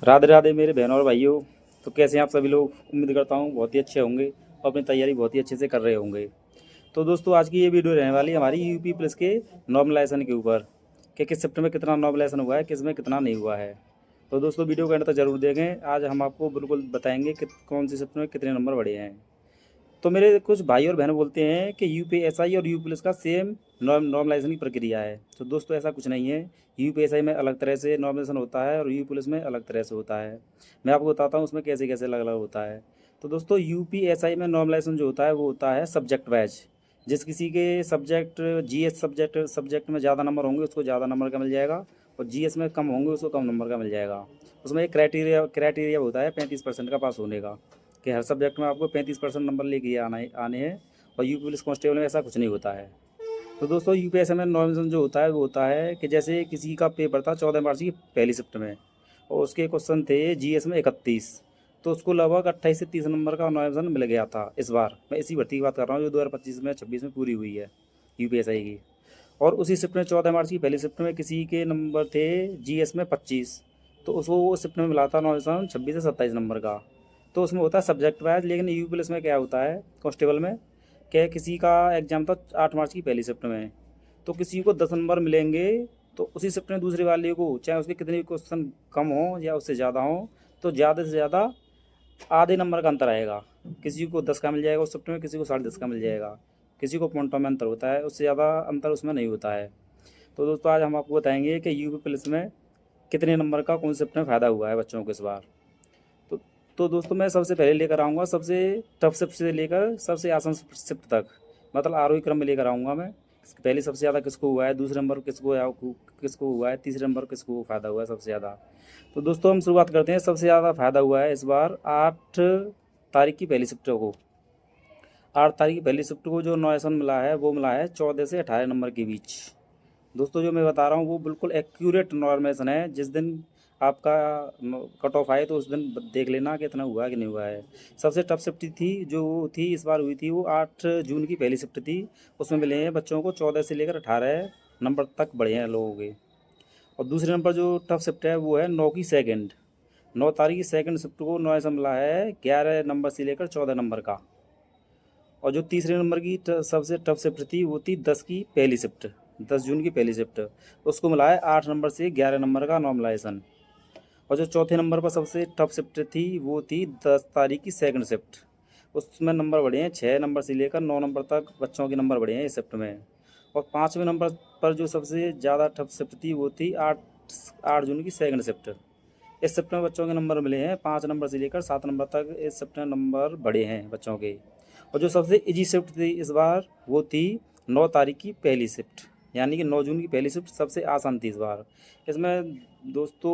राधे राधे मेरे बहनों और भाइयों। तो कैसे हैं आप सभी लोग? उम्मीद करता हूँ बहुत ही अच्छे होंगे और अपनी तैयारी बहुत ही अच्छे से कर रहे होंगे। तो दोस्तों आज की ये वीडियो रहने वाली है हमारी यूपी प्लस के नॉर्मलाइजेशन के ऊपर कि किस सेक्टर में कितना नॉर्मलाइजेशन हुआ है, किस में कितना नहीं हुआ है। तो दोस्तों वीडियो को एंड तक जरूर देखें। आज हम आपको बिल्कुल बताएंगे कि कौन सी सेक्टर में कितने नंबर बढ़े हैं। तो मेरे कुछ भाई और बहन बोलते हैं कि यूपीएसआई और यूपी पुलिस का सेम नॉर्मलाइजेशन की प्रक्रिया है। तो दोस्तों ऐसा कुछ नहीं है। यूपीएसआई में अलग तरह से नॉर्मलाइजेशन होता है और यूपी पुलिस में अलग तरह से होता है। मैं आपको बताता हूँ उसमें कैसे कैसे अलग अलग होता है। तो दोस्तों यूपीएसआई में नॉर्मलाइजेशन जो होता है वो होता है सब्जेक्ट वाइज। जिस किसी के सब्जेक्ट जीएस सब्जेक्ट में ज़्यादा नंबर होंगे उसको ज़्यादा नंबर का मिल जाएगा, और जीएस में कम होंगे उसको कम नंबर का मिल जाएगा। उसमें एक क्राइटेरिया होता है 35% का पास होने का, कि हर सब्जेक्ट में आपको 35% नंबर लेके आने हैं। और यूपी पुलिस कांस्टेबल में ऐसा कुछ नहीं होता है। तो दोस्तों यूपीएससी में नॉर्मलाइजेशन जो होता है वो होता है कि जैसे किसी का पेपर था 14 मार्च की पहली शिफ्ट में, और उसके क्वेश्चन थे जीएस में 31, तो उसको लगभग 28 से 30 नंबर का नॉर्मलाइजेशन मिल गया था। इस बार मैं इसी भर्ती की बात कर रहा हूँ जो 2025 में 26 में पूरी हुई है यूपीएससी की। और उसी शिफ्ट में 14 मार्च की पहली शिफ्ट में किसी के नंबर थे जीएस में 25, तो उसको वो शिफ्ट में मिला था नॉर्मलाइजेशन 26 से 27 नंबर का। तो उसमें होता है सब्जेक्ट वाइज। लेकिन यूपी पुलिस में क्या होता है कांस्टेबल में, क्या किसी का एग्जाम था 8 मार्च की पहली शिफ्ट में, तो किसी को 10 नंबर मिलेंगे, तो उसी शिफ्ट में दूसरे वाले को चाहे उसके कितने भी क्वेश्चन कम हो या उससे ज़्यादा हो, तो ज़्यादा से ज़्यादा आधे नंबर का अंतर आएगा। किसी को 10 का मिल जाएगा उस शिफ्ट में, किसी को 10.5 का मिल जाएगा, किसी को पॉइंटों में अंतर होता है, उससे ज़्यादा अंतर उसमें नहीं होता है। तो दोस्तों आज हम आपको बताएंगे कि यूपी पुलिस में कितने नंबर का कौन शिफ्ट में फ़ायदा हुआ है बच्चों को इस बार। तो तो दोस्तों मैं सबसे पहले लेकर आऊँगा सबसे टफ शिफ्ट से लेकर सबसे आसान शिफ्ट तक, मतलब आरोही क्रम में लेकर आऊँगा मैं। पहले सबसे ज़्यादा किसको हुआ है, दूसरे नंबर किसको हुआ है, तीसरे नंबर किसको फ़ायदा हुआ है सबसे ज़्यादा। तो दोस्तों हम शुरुआत करते हैं। सबसे ज़्यादा फ़ायदा हुआ है इस बार 8 तारीख की पहली शिफ्ट को। 8 तारीख की पहली शिफ्ट को जो नॉयसन मिला है वो मिला है 14 से 18 नंबर के बीच। दोस्तों जो मैं बता रहा हूँ वो बिल्कुल एक्यूरेट नॉर्मेशन है। जिस दिन आपका कट ऑफ आए तो उस दिन देख लेना कि इतना हुआ कि नहीं हुआ है। सबसे टफ शिफ्ट थी जो थी इस बार हुई थी वो 8 जून की पहली शिफ्ट थी। उसमें मिले हैं बच्चों को 14 से लेकर 18 नंबर तक बढ़े हैं लोगों के। और दूसरे नंबर जो टफ शिफ्ट है वो है 9 तारीख की सेकंड शिफ्ट को नॉइस मिला है 11 नंबर से लेकर 14 नंबर का। और जो तीसरे नंबर की सबसे टफ शिफ्ट थी वो थी 10 जून की पहली शिफ्ट, उसको मिला है 8 नंबर से 11 नंबर का नॉर्मलाइजेशन। और जो चौथे नंबर पर सबसे टफ शिफ्ट थी वो थी 10 तारीख की सेकंड शिफ्ट, उसमें नंबर बढ़े हैं 6 नंबर से लेकर 9 नंबर तक बच्चों के नंबर बढ़े हैं इस शिफ्ट में। और पाँचवें नंबर पर जो सबसे ज़्यादा टफ शिफ्ट थी वो थी 8 जून की सेकंड शिफ्ट। इस शिफ्ट में बच्चों के नंबर मिले हैं 5 नंबर से लेकर 7 नंबर तक, इस शिफ्ट में नंबर बढ़े हैं बच्चों के। और जो सबसे इजी शिफ्ट थी इस बार वो थी 9 तारीख की पहली शिफ्ट, यानी कि 9 जून की पहली शिफ्ट सबसे आसान थी इस बार। इसमें दोस्तों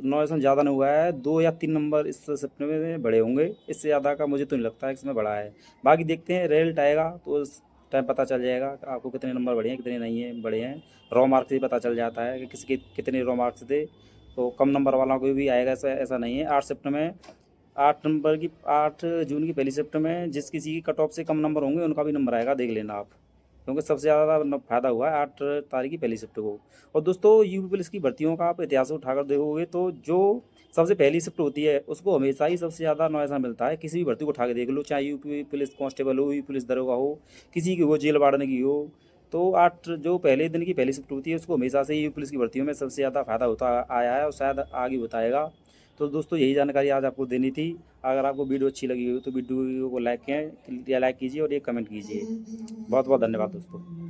नॉइसन ज़्यादा नहीं हुआ है, 2 या 3 नंबर इस शिफ्ट में बड़े होंगे, इससे ज़्यादा का मुझे तो नहीं लगता है इसमें बड़ा है। बाकी देखते हैं रिजल्ट आएगा तो उस टाइम पता चल जाएगा कि आपको कितने नंबर बढ़े हैं कितने नहीं है बढ़े हैं। रॉ मार्क्स से पता चल जाता है कि किसके कितने रॉ मार्क्स थे। तो कम नंबर वालों को भी आएगा, ऐसा ऐसा नहीं है। 8 शिफ्ट में 8 जून की पहली शिफ्ट में जिस किसी की कट ऑफ से कम नंबर होंगे उनका भी नंबर आएगा, देख लेना आप। क्योंकि सबसे ज़्यादा फ़ायदा हुआ है 8 तारीख की पहली शिफ्ट को। और दोस्तों यूपी पुलिस की भर्तियों का आप इतिहास उठाकर देखोगे तो जो सबसे पहली शिफ्ट होती है उसको हमेशा ही सबसे ज़्यादा नॉइज़ा मिलता है। किसी भी भर्ती को उठा के देख लो, चाहे यूपी पुलिस कांस्टेबल हो, यूपी पुलिस दरोगा हो, किसी की हो, जेल वार्डन की हो। तो 8 जो पहले दिन की पहली शिफ्ट होती है उसको हमेशा से यूपी पुलिस की भर्तियों में सबसे ज़्यादा फ़ायदा होता आया है और शायद आगे बताएगा। तो दोस्तों यही जानकारी आज आपको देनी थी। अगर आपको वीडियो अच्छी लगी हो तो वीडियो को लाइक कीजिए और एक कमेंट कीजिए। बहुत बहुत धन्यवाद दोस्तों।